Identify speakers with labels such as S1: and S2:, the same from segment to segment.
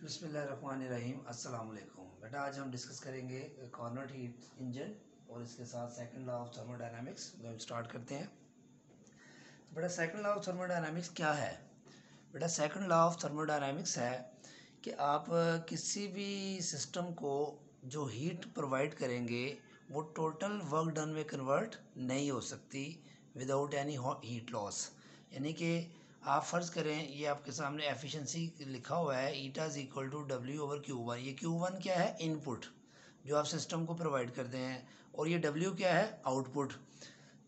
S1: बिस्मिल्लाहिर्रहमानिर्रहीम। अस्सलाम वालेकुम। बेटा आज हम डिस्कस करेंगे कॉर्नट हीट इंजन और इसके साथ सेकंड लॉ ऑफ थर्मोडायनामिक्स। हम स्टार्ट करते हैं। तो बेटा सेकंड लॉ ऑफ थर्मोडायनामिक्स क्या है? बेटा सेकंड लॉ ऑफ थर्मोडायनामिक्स है कि आप किसी भी सिस्टम को जो हीट प्रोवाइड करेंगे वो टोटल वर्क डन में कन्वर्ट नहीं हो सकती विदाउट एनी हीट लॉस। यानी कि आप फ़र्ज़ करें ये आपके सामने एफिशिएंसी लिखा हुआ है eta is equal to W over Q one. ये क्यू वन क्या है? इनपुट जो आप सिस्टम को प्रोवाइड करते हैं, और ये डब्ल्यू क्या है? आउटपुट।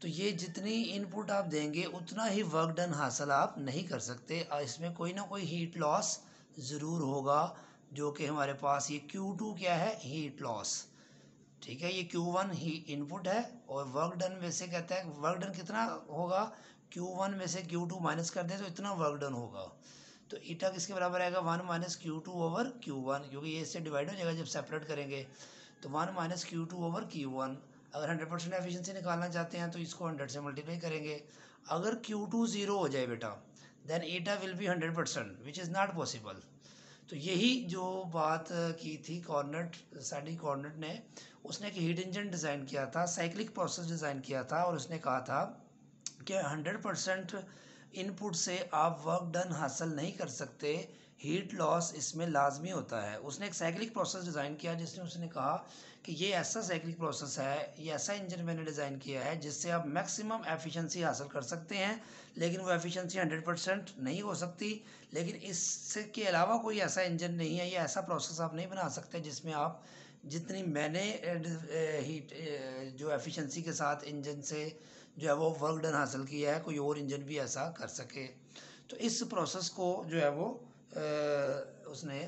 S1: तो ये जितनी इनपुट आप देंगे उतना ही वर्क डन हासिल आप नहीं कर सकते। इसमें कोई ना कोई हीट लॉस ज़रूर होगा, जो कि हमारे पास ये Q2 क्या है? Heat loss. ठीक है, ये Q1 ही इनपुट है और वर्क डन में से कहता है वर्क डन कितना होगा? Q1 में से Q2 माइनस कर दें तो इतना वर्क डन होगा। तो ईटा किसके बराबर आएगा? 1 माइनस Q2 ओवर Q1, क्योंकि ये इससे डिवाइड हो जाएगा जब सेपरेट करेंगे। तो 1 माइनस Q2 ओवर Q1। अगर 100% एफिशिएंसी निकालना चाहते हैं तो इसको 100 से मल्टीप्लाई करेंगे। अगर Q2 ज़ीरो हो जाए बेटा, then eta will be 100%, which is not possible. तो यही जो बात की थी कॉर्नेट, सैडी कॉर्नेट ने, उसने एक हीट इंजन डिज़ाइन किया था, साइक्लिक प्रोसेस डिज़ाइन किया था, और उसने कहा था कि 100% इनपुट से आप वर्क डन हासिल नहीं कर सकते, हीट लॉस इसमें लाजमी होता है। उसने एक साइक्लिक प्रोसेस डिज़ाइन किया जिसमें उसने कहा कि ये ऐसा साइक्लिक प्रोसेस है, ये ऐसा इंजन मैंने डिज़ाइन किया है जिससे आप मैक्सिमम एफिशिएंसी हासिल कर सकते हैं, लेकिन वो एफिशिएंसी 100% नहीं हो सकती। लेकिन इसके अलावा कोई ऐसा इंजन नहीं है, ये ऐसा प्रोसेस आप नहीं बना सकते जिसमें आप जितनी मैंने हीट जो एफिशिएंसी के साथ इंजन से जो है वो वर्क डन हासिल किया है, कोई और इंजन भी ऐसा कर सके। तो इस प्रोसेस को जो है वो उसने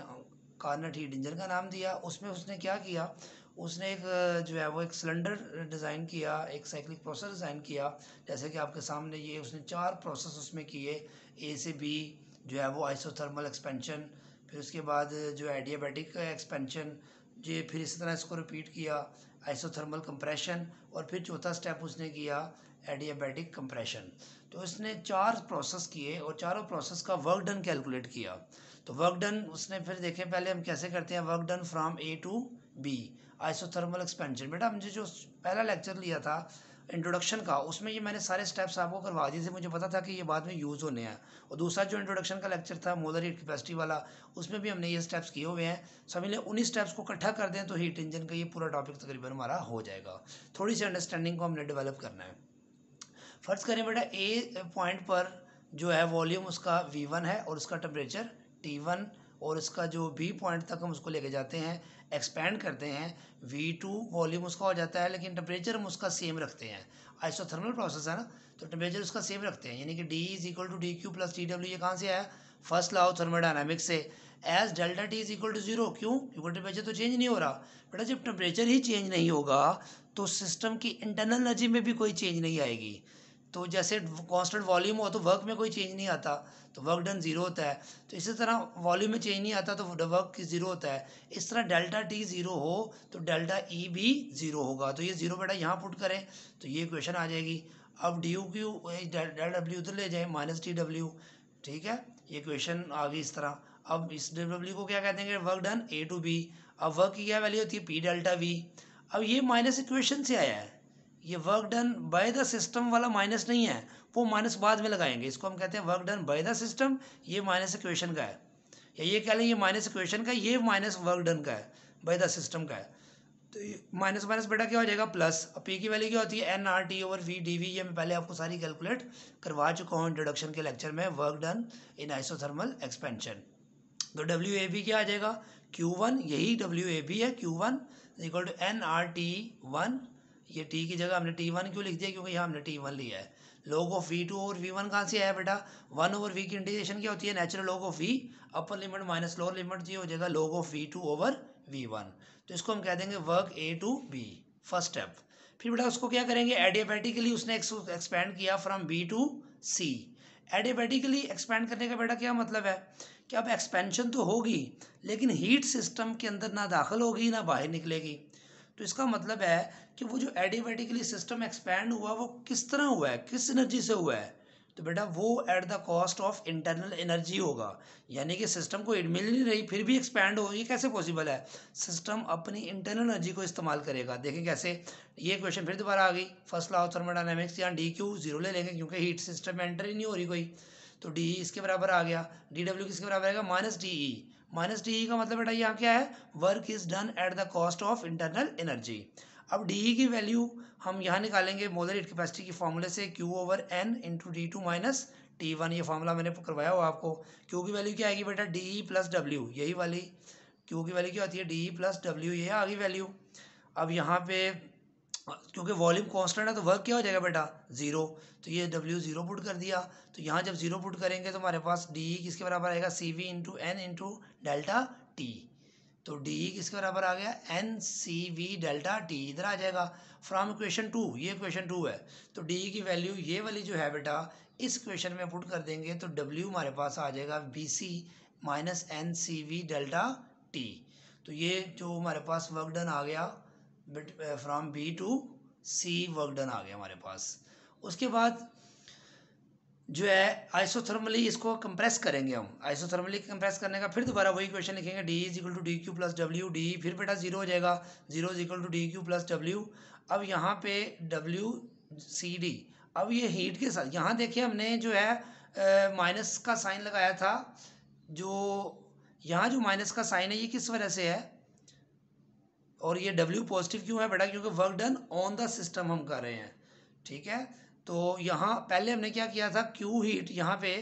S1: कार्नट हीट इंजन का नाम दिया। उसमें उसने क्या किया? उसने एक जो है वो एक सिलेंडर डिज़ाइन किया, एक साइक्लिक प्रोसेस डिज़ाइन किया। जैसे कि आपके सामने ये उसने 4 प्रोसेस उसमें किए, ए से बी जो है वो आइसोथर्मल एक्सपेंशन, फिर उसके बाद जो एडियाबैटिक एक्सपेंशन, ये फिर इसी तरह इसको रिपीट किया, आइसोथर्मल कंप्रेशन, और फिर चौथा स्टेप उसने किया एडियाबैटिक कंप्रेशन। तो इसने 4 प्रोसेस किए और चारों प्रोसेस का वर्क डन कैलकुलेट किया। तो वर्क डन उसने फिर देखे पहले हम कैसे करते हैं work done from A to B, isothermal expansion. बेटा मुझे जो पहला लेक्चर लिया था इंट्रोडक्शन का, उसमें ये मैंने सारे स्टेप्स आपको करवा दिए थे, मुझे पता था कि ये बाद में यूज़ होने हैं। और दूसरा जो इंट्रोडक्शन का लेक्चर था मोलर हीट कैपेसिटी वाला, उसमें भी हमने ये स्टेप्स किए हुए हैं। समझ लें 19 स्टेप्स को इकट्ठा कर दें तो हीट इंजन का ये पूरा टॉपिक तकरीबन हमारा हो जाएगा। थोड़ी सी अंडरस्टैंडिंग को हमने डेवलप करना है। फ़र्ज़ करें बेटा ए पॉइंट पर जो है वॉल्यूम उसका V1 है और उसका टेम्परेचर T1, और इसका जो B पॉइंट तक हम उसको लेके जाते हैं, एक्सपेंड करते हैं, V2 वॉल्यूम उसका हो जाता है, लेकिन टेम्परेचर हम उसका सेम रखते हैं। आइसोथर्मल प्रोसेस है ना, तो टेम्परेचर उसका सेम रखते हैं, यानी कि D is equal to DQ plus TW। ये कहाँ से आया? फर्स्ट लॉ ऑफ थर्मोडायनामिक्स से। As delta T is equal to zero. क्यों? क्योंकि टेम्परेचर तो चेंज नहीं हो रहा। बेटा जब टेम्परेचर ही चेंज नहीं होगा तो सिस्टम की इंटरनल एनर्जी में भी कोई चेंज नहीं आएगी। तो जैसे कांस्टेंट वॉल्यूम हो तो वर्क में कोई चेंज नहीं आता, तो वर्क डन ज़ीरो होता है। तो इसी तरह वॉल्यूम में चेंज नहीं आता तो वर्क ज़ीरो होता है। इस तरह डेल्टा टी ज़ीरो हो तो डेल्टा ई भी ज़ीरो होगा। तो ये ज़ीरो बेटा यहाँ पुट करें तो ये इक्वेशन आ जाएगी। अब D you Q delta W उधर ले जाए माइनस टी डब्ल्यू। ठीक है, ये इक्वेशन आ गई इस तरह। अब इस डब्ल्यू को क्या कहते हैं? Work done A to B. अब वर्क की क्या वैल्यू होती है? P delta V. अब ये माइनस इक्वेशन से आया है, ये work done by the system वाला माइनस नहीं है, वो माइनस बाद में लगाएंगे। इसको हम कहते हैं work done by the system. ये माइनस इक्वेशन का है, या ये कह लें ये माइनस इक्वेशन का, ये माइनस वर्क डन का है, बाय द सिस्टम का है। तो ये माइनस माइनस बेटा क्या हो जाएगा? प्लस। अब पी की वैल्यू क्या होती है? N R T over V D V. ये मैं पहले आपको सारी कैलकुलेट करवा चुका हूँ इंट्रोडक्शन के लेक्चर में, work done in isothermal expansion. तो डब्ल्यू ए बी क्या आ जाएगा? Q1, यही डब्ल्यू ए बी है, Q1 equal to N R T one. ये टी की जगह हमने T1 क्यों लिख दिया? क्योंकि यहाँ हमने T1 लिया है। लॉग ऑफ V2 और V1 कहाँ से आया बेटा? 1 ओवर V की इंटीग्रेशन क्या होती है? Natural log of V upper limit minus lower limit, ये हो जाएगा log of V2 over V1। तो इसको हम कह देंगे work A to B, first step. फिर बेटा उसको क्या करेंगे? एडियाबैटिकली उसने एक्सपेंड किया from B to C। Adiabatically expand करने का बेटा क्या मतलब है कि अब एक्सपेंशन तो होगी लेकिन हीट सिस्टम के अंदर ना दाखिल होगी ना बाहर निकलेगी। तो इसका मतलब है कि वो जो एडियाबैटिकली सिस्टम एक्सपैंड हुआ वो किस तरह हुआ है, किस एनर्जी से हुआ है? तो बेटा वो at the cost of internal energy होगा, यानी कि सिस्टम को मिल नहीं रही फिर भी एक्सपैंड हो, ये कैसे पॉसिबल है? सिस्टम अपनी इंटरनल एनर्जी को इस्तेमाल करेगा। देखें कैसे, ये क्वेश्चन फिर दोबारा आ गई, फर्स्ट लॉ ऑफ थर्मोडायनामिक्स, यहाँ डी क्यू जीरो ले लेंगे क्योंकि हीट सिस्टम में एंटर ही नहीं हो रही कोई, तो डी इसके बराबर आ गया, डी डब्ल्यू किसके बराबर आएगा? Minus D E. Minus D E का मतलब बेटा यहाँ क्या है? Work is done at the cost of internal energy. अब डी ई की वैल्यू हम यहाँ निकालेंगे मोलर हीट कैपेसिटी की फॉर्मूले से, Q over N into D two minus T one, ये फॉर्मूला मैंने करवाया हुआ आपको। Q की वैल्यू क्या आएगी बेटा? डी ई प्लस डब्ल्यू, यही वाली Q की वैल्यू क्या होती है? डी ई प्लस डब्ल्यू, ये आ गई वैल्यू। अब यहाँ पे क्योंकि वॉल्यूम कांस्टेंट है तो वर्क क्या हो जाएगा बेटा? जीरो, तो ये डब्ल्यू जीरो पुट कर दिया, तो यहाँ जब जीरो पुट करेंगे तो हमारे पास डी ई किसके बराबर आएगा? C V into N into delta T, तो डी ई किसके बराबर आ गया? N C V delta T, इधर आ जाएगा फ्रॉम इक्वेशन 2, ये इक्वेशन 2 है, तो डी ई की वैल्यू ये वाली जो है बेटा इस इक्वेशन में पुट कर देंगे तो डब्ल्यू हमारे पास आ जाएगा B C minus N C V delta T. तो ये जो हमारे पास वर्क डन आ गया from B to C, work done आ गया हमारे पास। उसके बाद जो है आइसोथर्मली इसको कंप्रेस करेंगे हम, आइसोथर्मली कंप्रेस करने का फिर दोबारा वही क्वेश्चन लिखेंगे, D is equal to D Q plus W, D फिर बेटा जीरो हो जाएगा, zero is equal to D Q plus W. अब यहाँ पे डब्ल्यू सी डी, अब ये हीट के साथ यहाँ देखिए हमने जो है माइनस का साइन लगाया था, जो यहाँ जो माइनस का साइन है ये किस वजह से है, और ये डब्ल्यू पॉजिटिव क्यों है बेटा? क्योंकि work done on the system हम कर रहे हैं, ठीक है। तो यहाँ पहले हमने क्या किया था, क्यू हीट, यहाँ पे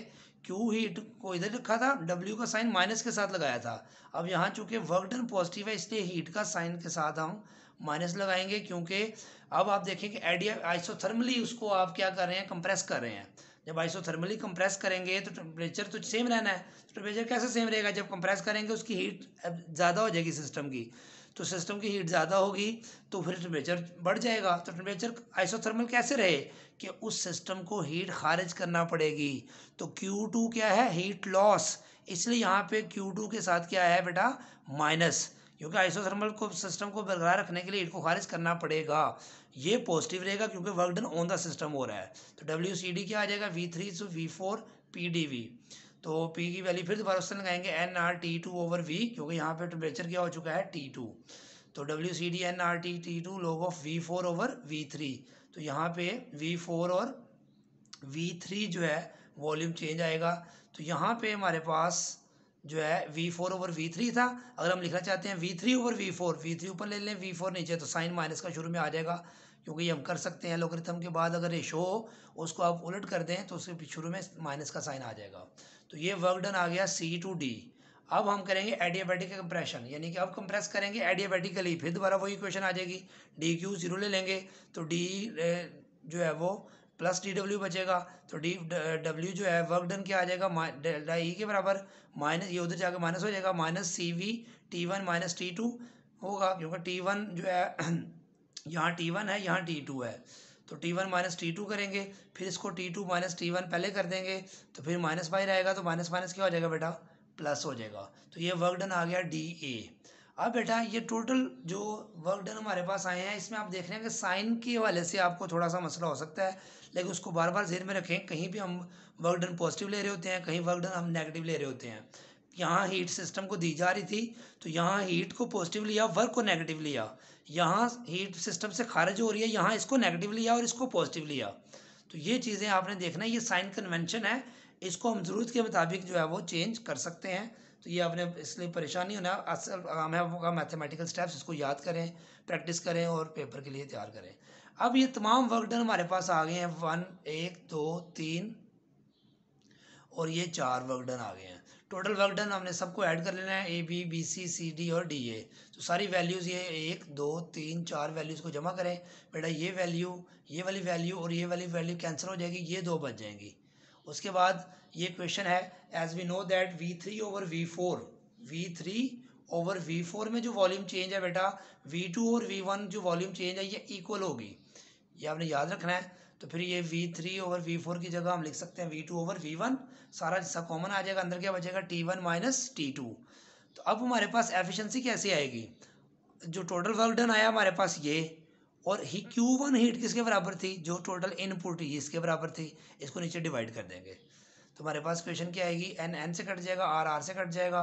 S1: क्यू हीट को इधर रखा था, डब्ल्यू का साइन माइनस के साथ लगाया था। अब यहाँ चूंकि वर्क डन पॉजिटिव है इसलिए हीट का साइन के साथ हम माइनस लगाएंगे, क्योंकि अब आप देखें कि आइसोथर्मली उसको आप क्या कर रहे हैं? कंप्रेस कर रहे हैं। जब आइसोथर्मली कंप्रेस करेंगे तो टेम्परेचर तो सेम रहना है, तो टेम्परेचर कैसे सेम रहेगा? जब कंप्रेस करेंगे उसकी हीट ज़्यादा हो जाएगी सिस्टम की, तो सिस्टम की हीट ज़्यादा होगी तो फिर टेम्परेचर बढ़ जाएगा। तो टेम्परेचर आइसोथर्मल कैसे रहे कि उस सिस्टम को हीट खारिज करना पड़ेगी, तो Q2 क्या है? हीट लॉस, इसलिए यहाँ पे Q2 के साथ क्या है बेटा? माइनस, क्योंकि आइसोथर्मल को सिस्टम को बरकरार रखने के लिए हीट को खारिज करना पड़ेगा, ये पॉजिटिव रहेगा क्योंकि work done on the system हो रहा है। तो WCD क्या आ जाएगा? V3 to V4 PdV, तो P की वैल्यू फिर दोबारा उससे लगाएंगे nRT2 ओवर V, क्योंकि यहाँ पे टेम्परेचर क्या हो चुका है? T2, तो WCD nRT2 log of V4 over V3, तो यहाँ पे V4 और V3 जो है वॉल्यूम चेंज आएगा, तो यहाँ पे हमारे पास जो है V4 ओवर V3 था, अगर हम लिखना चाहते हैं V3 ओवर V4, V3 ऊपर ले लें V4 नीचे, तो साइन माइनस का शुरू में आ जाएगा, क्योंकि ये हम कर सकते हैं लोगरिथम के बाद अगर रेशो हो उसको आप उलट कर दें तो उसके शुरू में माइनस का साइन आ जाएगा। तो ये वर्क डन आ गया C टू D। अब हम करेंगे एडियाबैटिक कंप्रेशन, यानी कि अब कंप्रेस करेंगे एडियाबैटिकली, फिर दोबारा वही इक्वेशन आ जाएगी, डी क्यू जीरो ले लेंगे तो डी जो है वो प्लस डी डब्ल्यू बचेगा, तो डी डब्ल्यू जो है वर्क डन क्या आ जाएगा? डेल्टा ई के बराबर माइनस, ये उधर जाकर माइनस हो जाएगा, minus C V T one minus T two होगा, क्योंकि टी वन जो है यहाँ टी वन है यहाँ टी टू है, तो T one minus T two करेंगे, फिर इसको T two minus T one पहले कर देंगे, तो फिर माइनस बाहर आएगा, तो माइनस माइनस क्या हो जाएगा बेटा? प्लस हो जाएगा, तो ये वर्क डन आ गया डी ए। अब बेटा ये टोटल जो वर्क डन हमारे पास आए हैं इसमें आप देख रहे हैं कि साइन के हवाले से आपको थोड़ा सा मसला हो सकता है, लेकिन उसको बार बार ज़हन में रखें, कहीं भी हम वर्क डन पॉजिटिव ले रहे होते हैं, कहीं वर्क डन हम नेगेटिव ले रहे होते हैं। यहाँ हीट सिस्टम को दी जा रही थी तो यहाँ हीट को पॉजिटिव लिया, वर्क को नेगेटिव लिया, यहाँ हीट सिस्टम से खारिज हो रही है, यहाँ इसको नेगेटिव लिया और इसको पॉजिटिव लिया। तो ये चीज़ें आपने देखना है, ये साइन कन्वेंशन है, इसको हम ज़रूरत के मुताबिक जो है वो चेंज कर सकते हैं। तो ये आपने इसलिए परेशानी होना, असल हमें आपका मैथमेटिकल स्टेप्स इसको याद करें, प्रैक्टिस करें और पेपर के लिए तैयार करें। अब ये तमाम वर्क डन हमारे पास आ गए हैं, 1 2 3 और ये 4 वर्क डन आ गए हैं। टोटल वर्क डन हमने सबको ऐड कर लेना है, A B B C C D और D A, तो सारी वैल्यूज़ ये 1 2 3 4 वैल्यूज़ को जमा करें बेटा, ये वैल्यू, ये वाली वैल्यू और ये वाली वैल्यू कैंसिल हो जाएगी, ये दो बच जाएंगी। उसके बाद ये क्वेश्चन है, as we know that V3 over V4, V3 over V4 में जो वॉल्यूम चेंज है बेटा, V2 और V1 जो वॉल्यूम चेंज है ये इक्वल होगी, ये आपने याद रखना है। तो फिर ये V3 ओवर V4 की जगह हम लिख सकते हैं V2 ओवर V1, सारा हिस्सा कॉमन आ जाएगा, अंदर क्या बचेगा? T1 minus T2। तो अब हमारे पास एफिशिएंसी कैसे आएगी? जो टोटल वर्क डन आया हमारे पास ये, और Q1 हीट किसके बराबर थी, जो टोटल इनपुट इसके बराबर थी। इसको नीचे डिवाइड कर देंगे तो हमारे पास क्वेश्चन क्या आएगी, n से कट जाएगा, r से कट जाएगा,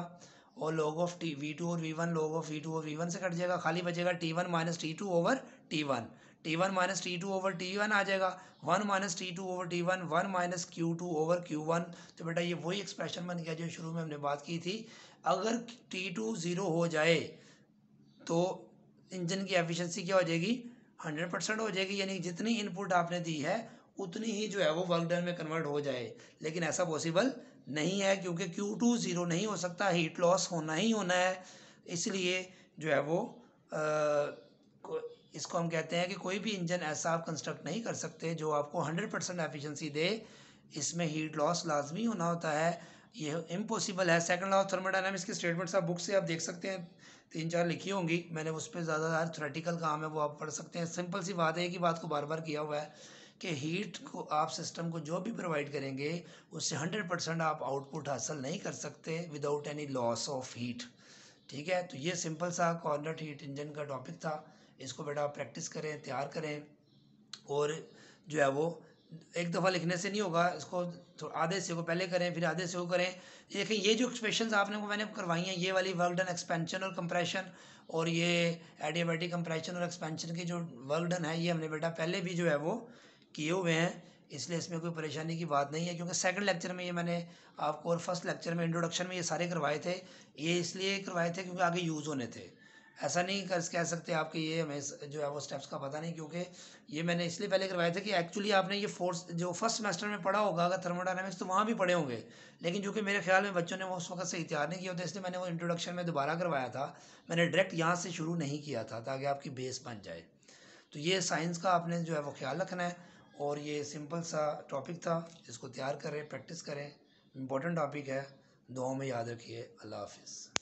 S1: और log ऑफ V2 और V1 log ऑफ V2 और V1 से कट जाएगा, खाली बचेगा T1 minus T2 over T1, T1 minus T2 over T1 आ जाएगा, 1 minus T2 over T1, 1 minus Q2 over Q1। तो बेटा ये वही एक्सप्रेशन बन गया जो शुरू में हमने बात की थी। अगर T2 0 हो जाए तो इंजन की एफिशिएंसी क्या हो जाएगी, 100% हो जाएगी, यानी जितनी इनपुट आपने दी है उतनी ही जो है वो वर्क डन में कन्वर्ट हो जाए। लेकिन ऐसा पॉसिबल नहीं है क्योंकि Q2 0 नहीं हो सकता, हीट लॉस होना ही होना है। इसलिए जो है वो इसको हम कहते हैं कि कोई भी इंजन ऐसा आप कंस्ट्रक्ट नहीं कर सकते जो आपको 100% एफिशिएंसी दे, इसमें हीट लॉस लाजमी होना होता है, ये इम्पॉसिबल है। सेकंड लॉ ऑफ थर्मोडायनामिक्स की स्टेटमेंट्स आप बुक से आप देख सकते हैं, 3-4 लिखी होंगी, मैंने उस पर ज़्यादा थ्योरेटिकल काम है वो आप पढ़ सकते हैं। सिंपल सी बात है कि बात को बार बार किया हुआ है कि हीट को आप सिस्टम को जो भी प्रोवाइड करेंगे उससे 100% आप आउटपुट हासिल नहीं कर सकते without any loss of heat. ठीक है, तो ये सिंपल सा कॉर्नर हीट इंजन का टॉपिक था। इसको बेटा आप प्रैक्टिस करें, तैयार करें, और जो है वो एक दफ़ा लिखने से नहीं होगा, इसको तो आधे से को पहले करें फिर आधे से को करें। देखिए ये जो एक्सप्रेशंस आपने को मैंने करवाई हैं, ये वाली वर्क डन एक्सपेंशन और कंप्रेशन, और ये एडियाबैटिक कंप्रेशन और एक्सपेंशन की जो वर्क डन है ये हमने बेटा पहले भी जो है वो किए हुए हैं, इसलिए इसमें कोई परेशानी की बात नहीं है। क्योंकि सेकंड लेक्चर में ये मैंने आपको और फर्स्ट लेक्चर में इंट्रोडक्शन में ये सारे करवाए थे, ये इसलिए करवाए थे क्योंकि आगे यूज़ होने थे। ऐसा नहीं कर कह सकते आपके ये हमें जो है वो स्टेप्स का पता नहीं, क्योंकि ये मैंने इसलिए पहले करवाए थे कि एक्चुअली आपने ये फोर्स जो फर्स्ट सेमेस्टर में पढ़ा होगा अगर थर्मोडायनामिक्स तो वहाँ भी पढ़े होंगे, लेकिन जो कि मेरे ख्याल में बच्चों ने वो उस वक्त सही तैयार नहीं किया होता, इसलिए मैंने वो इंट्रोडक्शन में दोबारा करवाया था। मैंने डायरेक्ट यहाँ से शुरू नहीं किया था ताकि आपकी बेस बन जाए। तो ये साइंस का आपने जो है वो ख्याल रखना है, और ये सिंपल सा टॉपिक था, इसको तैयार करें, प्रैक्टिस करें, इम्पोर्टेंट टॉपिक है, दुआओं में याद रखिए। अल्लाह हाफिज़।